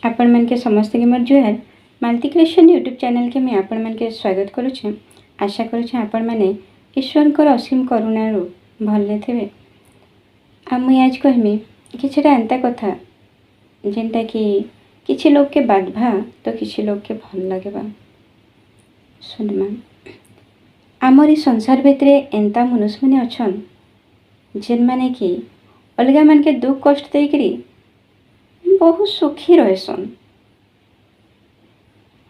आपण मन के समस्त के मोर जुहार मालती क्रिएशन यूट्यूब चैनल के मैं आपण मन के स्वागत करुछे। आशा करुछे आपण माने ईश्वर को असीम करुणा भले थे। आ मुई आज कहमी किछटा एंता कथा जेनटा कि किछि लोग के बाधवा तो किछि लोग के भल लगेबा। सुनमा आमरी संसार भितरे एंता मनुष्य मैंने अच्छन जेन माने कि अलगा मन के दुख कष्ट देकरी बहुत सुखी रहसन।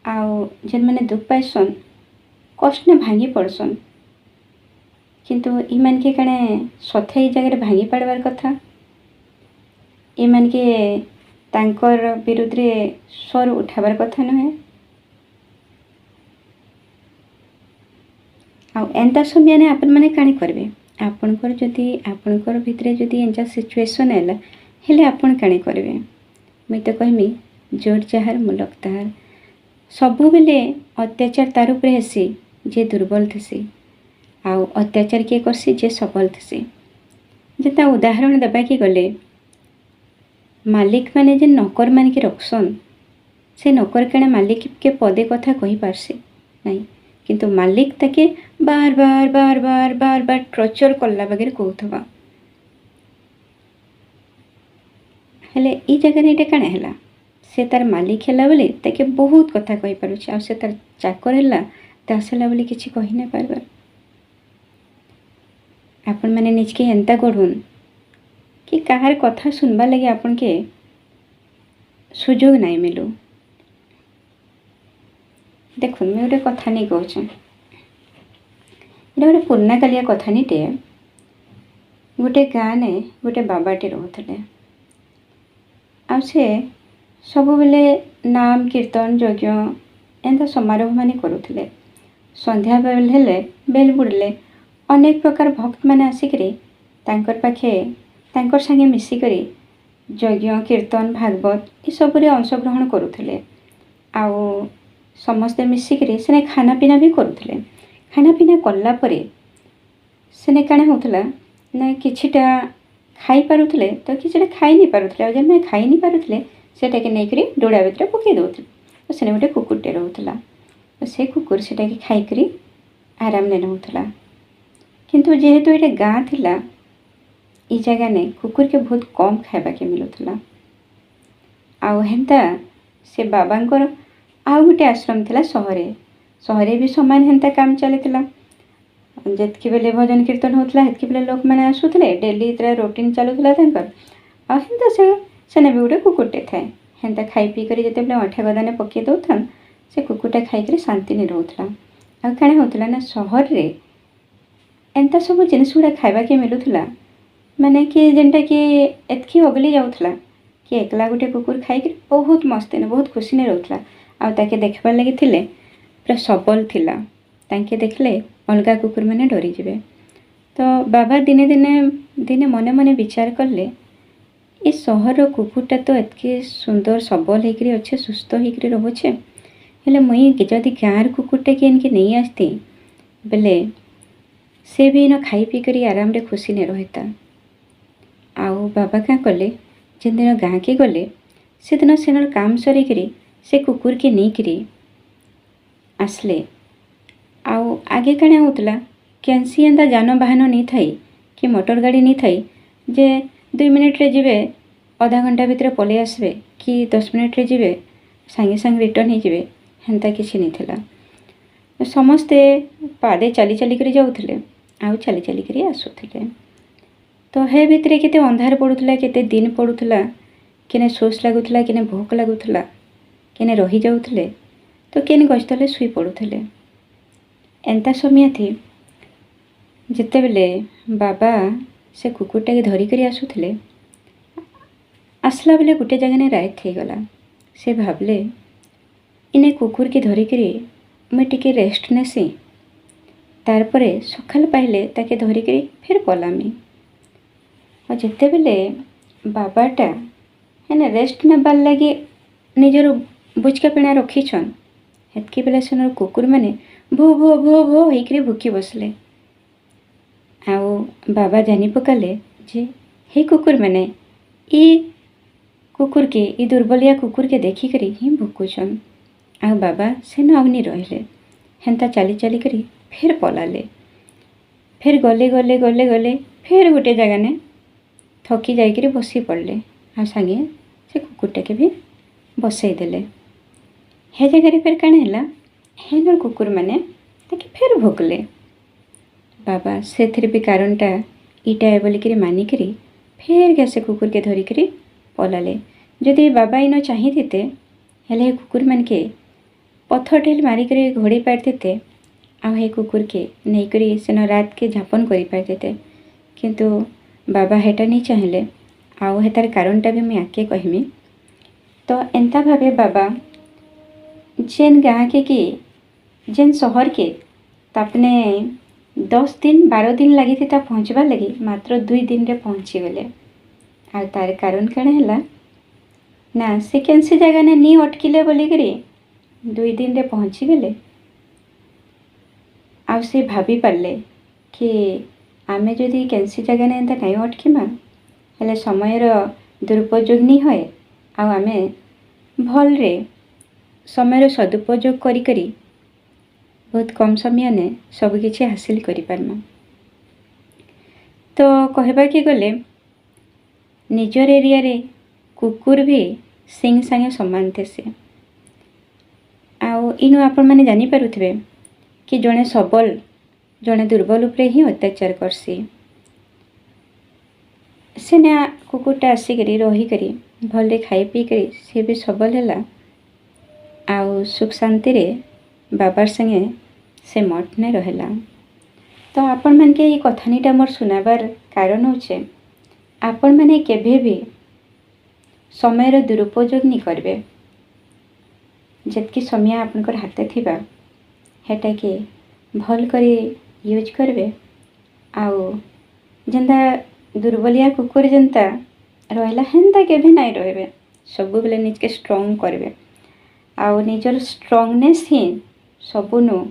आउ जेन माने दुख पाइसन कष्ट ने भांगी पड़सन, किंतु इमान के कणे सथे जगह भांगी पड़वार कथा। इमान के तांकर विरुद्ध रे स्वर उठावर कथा नुहे। आउ एंता समय ने आपण माने काणी करबे। आपणकर जदि आपणकर भितरे जदि एंता सिचुएशन हैला हेले आपण काणी करबे। मुई तो कहमी जोर जहार मुलक तार। सबु बेले अत्याचार तार उपरे हेसी जे दुर्बल थेसी, आउ अत्याचार किए करसी जे सबल थेसी। जेता उदाहरण देबा कि गले मालिक माने जे नौकर मान के रखसन, से नौकर कणे मालिक के पदे कथा कहि पारसी नहीं, किंतु मालिक ताके बार बार बार बार बार बार टर्चर कला बगैर कहथबा। हेले ई जगह एटा काणे हैला, से तार मालिक हैला बोली ताके बहुत कथा कहि पारुछि, आ से तार चाकर हैला दासला बोली किछि कहि नै पारबा। आपण माने निज के एंता गढुन कि काहार कथा सुनबा लगे आपण के सुजोग नाइ मिलु। देखुन मैं गोटे कथा नहीं कहूँ, गोटे पुराना कालिया कथा नीटे। गोटे गाँ ने गोटे बाबाटे रोते आ से सब बेले नाम कीर्तन यज्ञ एंता समारोह माने करुले। संध्या बेल हेले बेल बुड़ले अनेक प्रकार भक्त माने आसिकरी तांकर पाखे तांकर संगे मिसिकरी यज्ञ कीर्तन भागवत ये सबरे अंशग्रहण करुले। आउ समस्ते मिसिकरी सेने खाना पीना भी करुले। खाना पीना कला परे सेने काणे होतला ना किछिटा खाई पारुले तो किछिटा खाई नहीं पारुले। जब मैं खाई नहीं पारुले सेटा के नहीं करी डोड़ा भितर पकई दउथले। तो सेने गोटे कुकुरटे रहउथला, तो से कुकुर सेटा के खाई करी आराम ने रहउथला। किंतु जेहेतु एटा गाँ थिला ई जगह ने कुकुर के बहुत कम खाइबा के मिलुथला। आउ हेंता से बाबांकर आउ गोटे आश्रम थिला सहरे। सहरे भी समान हेंता काम चलीथिला। जेतकी बेले भजन कीर्तन होतला हेतकी बेले लोक माने आसुथले, डेली इतरा रूटीन चलुथला तांकर। आ हेंता सेने भी गोटे कुकुरटे थाए। हेंता खाई पी करी जेते बेले अठा गदाने पकई दउथन से कुकुरटा खाई करी शांति ने रहउथला। आ काणे होतला ना सहर रे एंता सब जिनिस गुड़ा खाइबा के मिलुथला, माने कि जेनटा कि एतकी अगली जाउथला कि एकला गोटे कुकुर खाई करी बहुत मस्ती ने बहुत खुशी ने रहउथला। आ ताके देखबार लागि थिले पूरा सबल थिला। तांके देखले अलगा कुकुर मैंने डरी जिवे। तो बाबा दिने दिने दिने मने मने विचार कले ये सहर कुकुरटा तो एतके सुंदर सबल होकर अच्छे सुस्थ होकर रोचे, हेले मुई जदि गाँव कुकुरटा के इनके नहीं आसती बेले से भी इन खाई पी करी आराम रे खुशी ने रहता। आउ बाबा क्या कले जिन दिन गाँ के गले से दिन सेनर काम सरी करी से कुकुर के नहीं करी आसले। आउ आगे काणे होतला कैंसी एंता जानवाहन नहीं थाई कि मोटर गाड़ी नहीं थाई जे 2 मिनिट रे जिवे आधा घंटा भितर पलि आसबे कि 10 मिनिट रे जिवे सांगे सांगे रिटर्न हो जिवे, हेंता किसी नहीं थिला। समस्ते पादे चली चली करी जाउथले आउ चली चली करी आसुथले। तो हे भितरे केते अंधार पड़ुथला, केते दिन पड़ुथला, केने शोष लागुथला, केने भोक लागुथला, केने रही जाउथले तो केने गछ तले सुई पड़ुथले। एंता समय थी जिते बेले बाबा से कुकुरटा के धरी करी आसुथले। आसला बेले गोटे जगह ने रात हो गला। से भाबले इने कुकुर के धरी करी मैं टिके रेस्ट नेसी, तार परे सकाल पाइले ताके धरी करी फिर पलामी। और जिते बेले बाबाटा हेने रेस्ट नेबार लगे निजर बुचका पिणा रखीछन, हेतकी बेले सेनर कुकुर माने भो भो भो भो होइकरी भुकी बसले। आउ बाबा जानी पकाले जे हे कुकुर माने ई कुकुर के ई दुर्बलिया कुकुर के देखिकरी ही भुकुछन। आ बाबा से नवनी रहिले हेन्ता चली चली करी फिर पलाले। फिर गले गले गले गले फिर गोटे जगह ने थकी जाइकरी बसी पड़ले। आ संगे से कुकुरटा के भी बसई देले। हे जगह फिर कण है हेन कुकुर मैंने ताकि फिर भोकले। बाबा से भी कारणटा इटा है बोलिकी मानिकी फिर गया से कुकुर के धरिकी पलाले। जदि बाबा इन चाहिए हेले कुकुर मान के पत्थर टेल मारिक घोड़े पारते आउ हे कुकुर के नहींकरी सेन रात के झापन कर पारते। किंतु बाबा हेटा नहीं चाहिए। आउ हे तार कारणटा भी मुझे आके कहमी। तो एंता भावे बाबा जेन गाँ के कि जेन शहर के तापने 10 दिन 12 दिन लगी थी पहुँचवार लगी मात्र 2 दिन रे पहुँची गले। आ तार कारण कण है ना से कैंसी जगह ने नहीं अटकिले बोलिकी 2 दिन रे पहुँची गले। आ से भाभी पारे कि आमे जदि कैंसी जगह ने एंता नहीं अटकीमा हेले समयर दुरुपयोग नहीं होए। आमे भल रे समय सदुपयोग करी बहुत कम समय ने सबकि हासिल कर पारमा। तो कहबा के गले निजर एरिया रे कुकुर भी सिंह संगे समान थे। से इनु आपण मैंने जानी पारुथिबे कि जड़े सबल जड़े दुर्बल उपरे ही अत्याचार करसी। सेना कुकुरटा आसिकरी रहीकरी भले खाई पी करी सी भी सबल है। आउ सुख शांति रे बाबार संगे से मठने रहला। तो आपण मान के ये कथानीटा मोर सुनाबार कारण होचे आपण मैंने केभे भी समयर दुरुपयोग नहीं करबे। जितकी समय आपनकर हाथे थिबा हेटा के भल करी यूज करबे। आउ जेंता दुर्बलिया कुकुर जेंता रहला हेंता केभे नहीं रहबे। सब बेले निजके स्ट्रॉन्ग करबे। आउ निजर स्ट्रॉन्गनेस ही सबुनु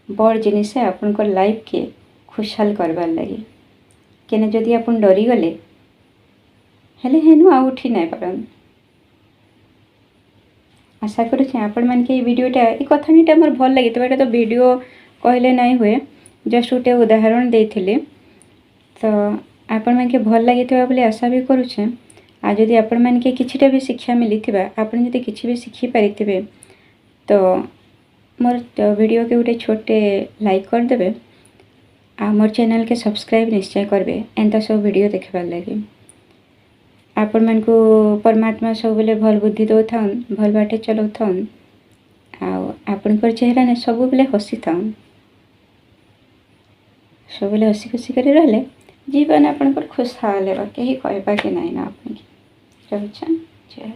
बड़ जिनिस आपनकर लाइफ के खुशहाल करबार लगी। केने जदि आपन डरी गले हेले हेनु आ उठी नहीं पारन। आशा करुचे आपण मान के वीडियोटा ये कथानीटा मोर भल लगी। तो एटा तो वीडियो कहले नहीं हुए जस्ट गोटे उदाहरण देथिले। तो आपण मान के भल लगी बोली आशा भी करुचे। आ जदि आपण मान के किछिटा भी शिक्षा मिली आपण जदि किछि भी शिखी पारिथिबे तो मोर वीडियो के गोटे छोटे लाइक कर देबे। आ मोर चैनल के सब्सक्राइब निश्चय करबे एंता सब वीडियो देखबार लगी। आपण मान को परमात्मा सब बेले भल बुद्धि दो थाउन भल बाटे चलो थाउन। आपनकर चेहरा ने सब बेले हसी थाउन। सब बेले हसी खुशी कर रहले जीवन आपनकर खुशहाल हेबा केही कहबा के नहीं ना आपन के। रहुछन जय।